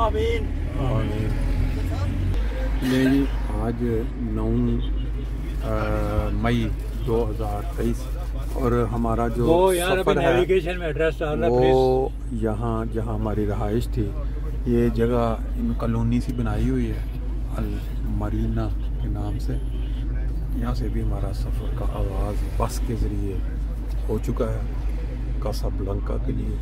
आमीन आमीन। ये जी आज 9 मई 2023 और हमारा जो सफ़र है वो यहाँ जहाँ हमारी रहाइश थी, ये जगह इन कॉलोनी सी बनाई हुई है अल मरीना के नाम से। यहाँ से भी हमारा सफ़र का आगाज़ बस के ज़रिए हो चुका है कासाब्लांका के लिए।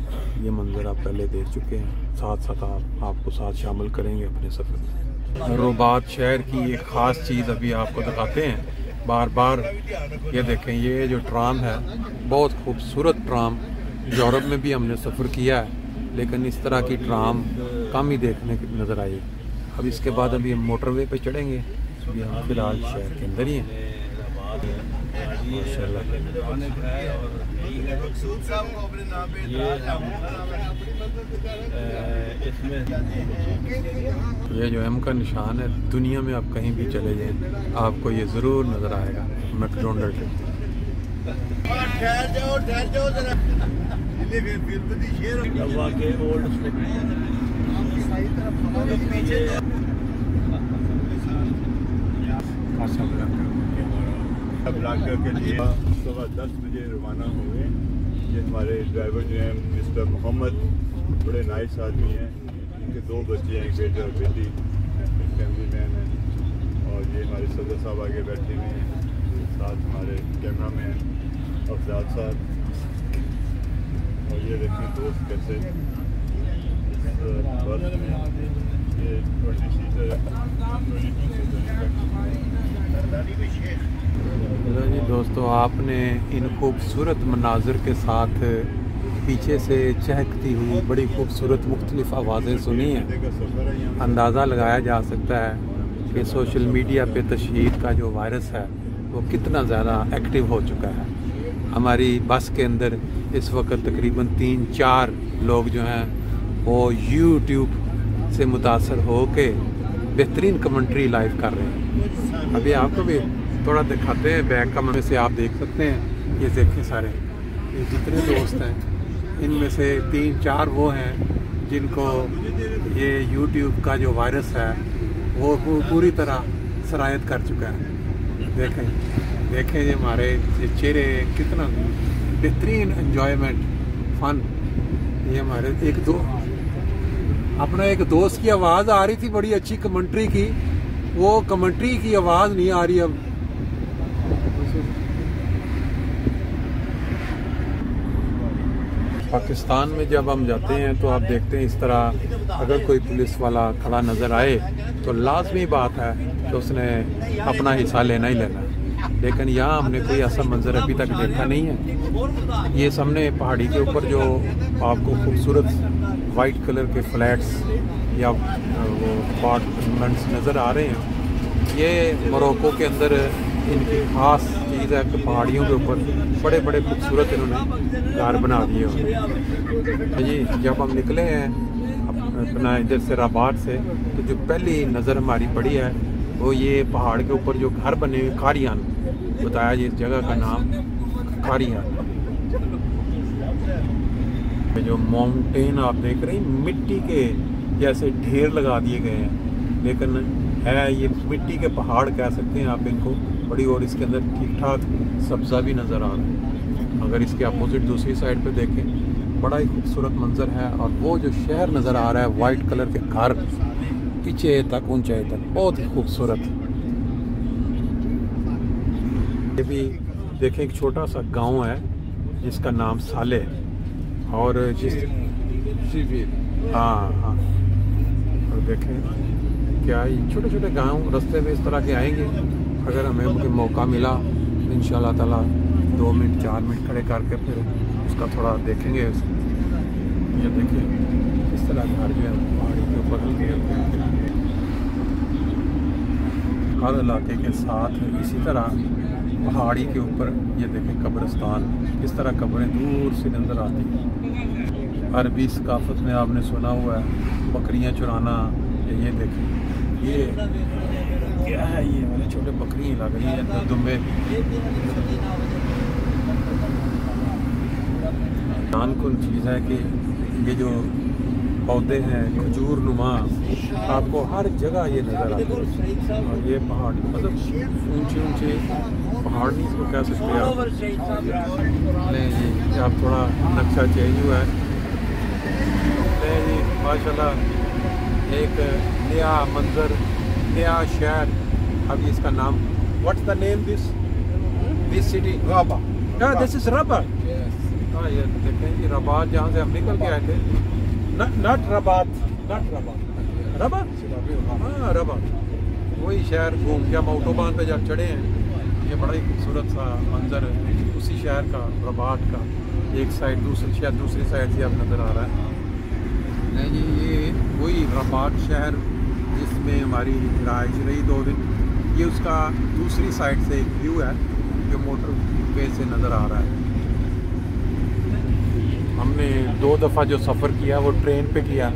ये मंज़र आप पहले देख चुके हैं, साथ साथ आपको साथ शामिल करेंगे अपने सफ़र में। रबात शहर की एक ख़ास चीज़ अभी आपको दिखाते हैं बार बार। ये देखें, ये जो ट्राम है बहुत खूबसूरत ट्राम। यूरोप में भी हमने सफ़र किया है लेकिन इस तरह की ट्राम कम ही देखने की नज़र आई। अब इसके बाद अभी हम मोटरवे पे चढ़ेंगे। अभी हम फिलहाल शहर के अंदर ही हैं। ये जो एम का निशान है, दुनिया में आप कहीं भी चले जाएं आपको ये ज़रूर नज़र आएगा, मैकडोनल्ड। कासाब्लांका के लिए 10:15 बजे रवाना हुए। ये हमारे ड्राइवर जो हैं मिस्टर मोहम्मद, बड़े नाइस आदमी हैं। इनके 2 बच्चे हैं, एक बेटा और बेटी, फैमिली मैन हैं। और ये हमारे सदर साहब आगे बैठे हुए हैं, साथ हमारे कैमरा मैन अफजाद साहब। और ये देखें दोस्त कैसे बस में ये 20 सीटर 22 सीटर जी दोस्तों, आपने इन खूबसूरत मनाजिर के साथ पीछे से चहकती हुई बड़ी खूबसूरत मुख्तलिफ आवाज़ें सुनी हैं। अंदाज़ा लगाया जा सकता है कि सोशल मीडिया पे तशहीर का जो वायरस है वो कितना ज़्यादा एक्टिव हो चुका है। हमारी बस के अंदर इस वक्त तकरीबन 3-4 लोग जो हैं वो यूट्यूब से मुतासर हो के बेहतरीन कमेंट्री लाइव कर रहे हैं। अभी आपको भी थोड़ा दिखाते हैं बैक कमरे से, आप देख सकते हैं। ये देखें सारे ये जितने दोस्त हैं इनमें से 3-4 वो हैं जिनको ये यूट्यूब का जो वायरस है वो पूरी तरह सरायत कर चुका है। देखें ये हमारे चेहरे, कितना बेहतरीन एंजॉयमेंट फन। ये हमारे अपना एक दोस्त की आवाज़ आ रही थी बड़ी अच्छी कमेंट्री की, वो कमेंट्री की आवाज़ नहीं आ रही अब। पाकिस्तान में जब हम जाते हैं तो आप देखते हैं इस तरह अगर कोई पुलिस वाला खड़ा नज़र आए तो लाजमी बात है कि उसने अपना हिस्सा लेना ही लेना। लेकिन यहाँ हमने कोई ऐसा मंजर अभी तक देखा नहीं है। ये सामने पहाड़ी के ऊपर जो आपको खूबसूरत वाइट कलर के फ्लैट्स या वो अपार्टमेंट्स नज़र आ रहे हैं, ये मोरक्को के अंदर इनकी ख़ास चीज़ है कि पहाड़ियों के ऊपर बड़े बड़े खूबसूरत इन्होंने घर बना दिए हुए जी। जब हम निकले हैं अपना इधर से रबात से, तो जो पहली नज़र हमारी पड़ी है वो ये पहाड़ के ऊपर जो घर बने हुए कारियान, बताया जी इस जगह का नाम कारियान। जो माउंटेन आप देख रहे हैं मिट्टी के जैसे ढेर लगा दिए गए हैं, लेकिन है ये मिट्टी के पहाड़ कह सकते हैं आप इनको बड़ी। और इसके अंदर ठीक ठाक सब्ज़ा भी नज़र आ रहा है। अगर इसके अपोजिट दूसरी साइड पे देखें, बड़ा ही खूबसूरत मंजर है। और वो जो शहर नज़र आ रहा है, वाइट कलर के घर पीछे तक ऊंचाई तक, बहुत ही खूबसूरत। ये भी देखें एक छोटा सा गांव है जिसका नाम साले, और जिस हाँ और देखें क्या छोटे छोटे गांव रास्ते में इस तरह के आएंगे। अगर हमें मौका मिला इंशाल्लाह ताला 2 मिनट 4 मिनट खड़े करके फिर उसका थोड़ा देखेंगे। ये देखिए इस तरह घर जो है पहाड़ी के ऊपर हर इलाके के साथ इसी तरह पहाड़ी के ऊपर ये देखें कब्रिस्तान, इस तरह कब्रें दूर से नज़र आती हैं। अरबी सकाफत में आपने सुना हुआ है बकरियां चुराना। ये देखें ये क्या है, ये वाले छोटे बकरी लग रही है दुम्बे। नानकुन चीज़ है कि ये जो पौधे हैं खजूर नुमा, आपको हर जगह ये नज़र आते हैं। और ये पहाड़ मतलब ऊंचे ऊंचे पहाड़ नहीं इसको कह सकते आप। नहीं जी, अब थोड़ा नक्शा चेंज हुआ है। नहीं जी माशाल्लाह, एक नया मंजर, नया शहर। अब इसका नाम, what's the name this city? Rava. This is रबा। हाँ ये देखें, ये रबात जहाँ से हम निकल के आए थे। नट रबात, रबा। हाँ रबात, वही शहर घूम के हम ऑटोबान पे जब चढ़े हैं। ये बड़ा ही खूबसूरत सा मंजर है उसी शहर का, रबात का। एक साइड दूसरी साइड से अब नज़र आ रहा है। नहीं जी, ये वही रबात शहर जिसमें हमारी रहाइश रही 2 दिन। ये उसका दूसरी साइड से एक व्यू है जो मोटर वे से नज़र आ रहा है। हमने 2 दफ़ा जो सफ़र किया वो ट्रेन पे किया,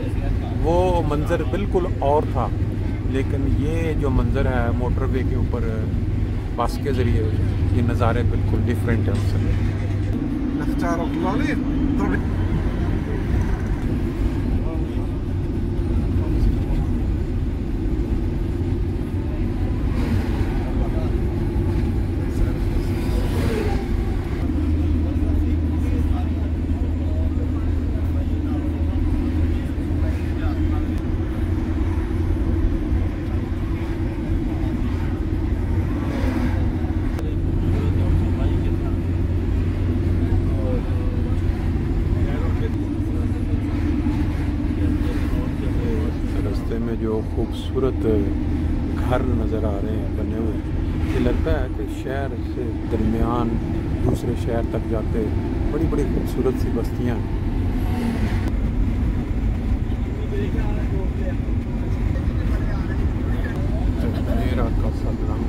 वो मंज़र बिल्कुल और था। लेकिन ये जो मंज़र है मोटरवे के ऊपर बस के ज़रिए, ये नज़ारे बिल्कुल डिफरेंट है उससे। में जो खूबसूरत घर नज़र आ रहे हैं बने हुए, ये लगता है कि शहर से दरमियान दूसरे शहर तक जाते बड़ी बड़ी खूबसूरत सी बस्तियाँ हैं। मेरा का रंग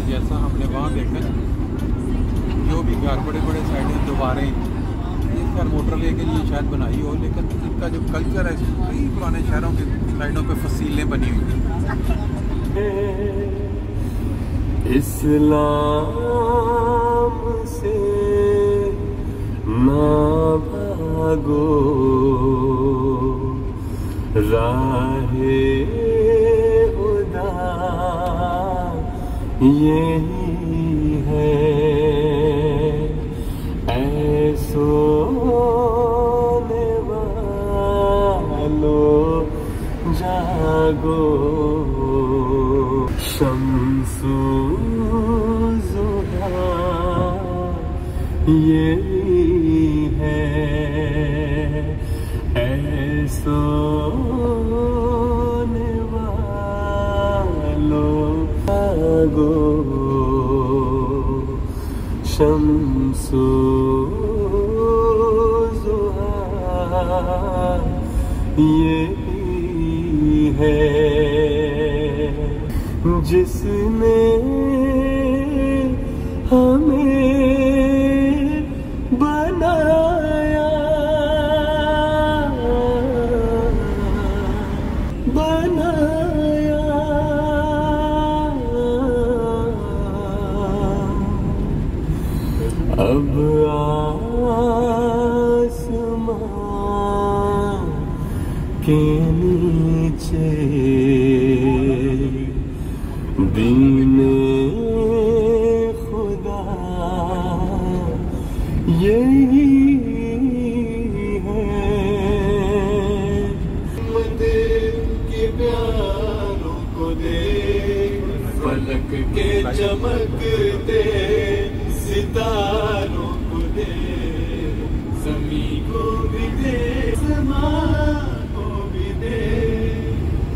जैसा हमने वहाँ देखा, जो भी घर बड़े बड़े साइडें दोबारे इस बार मोटरवे के लिए शायद बनाई हो, लेकिन इनका जो कल्चर है कई पुराने शहरों के साइडों पे फसीलें बनी हुई हैं। इस्लाम से ना भागो, राहे खुदा यही है, ऐ सोने वालो जागो, शम्सु ज़ुहा यही है, ऐ सोने वालो जागो, शम्सु ज़ुहा यही है, जिसने हमें बनाया अब आसमां के नीचे दीने खुदा यही है, मत के प्यारों को दे, फलक के चमकते सितारों को दे, ज़मीं को भी दे, आसमां को भी दे,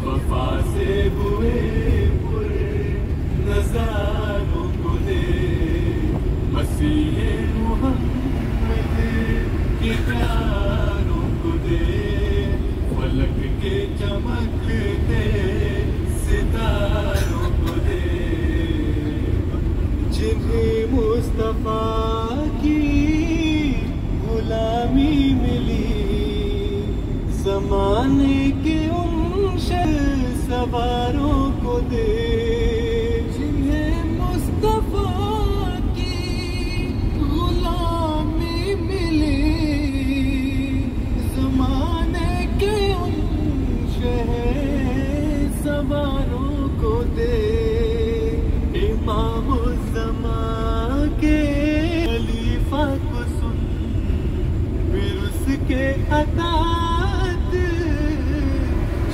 वफा से हुए नज़ारों को दे, मसीह मुहम्मद के प्यारों को दे, फलक के चमकते सितारों को दे, जिन्हें मुस्तफा की गुलामी मिली, ज़माने के उन सवारों को दे, जिन्हें मुस्तफा की गुलामी मिली, ज़माने के उन सवारों को दे। इमाम ज़मां के खलीफा को सुन, फिर उसके अतात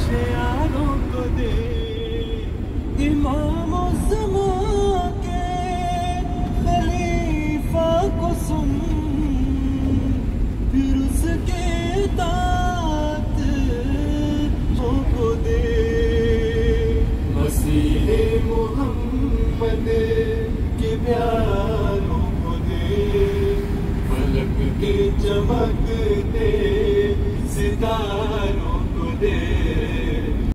शियारों को दे। इमाम ज़मां के खलीफा को सुन, फिर उसके अतात को दे। मसीहे मोहम्मद के प्यारों को दे, फलक के चमकते सितारों को दे।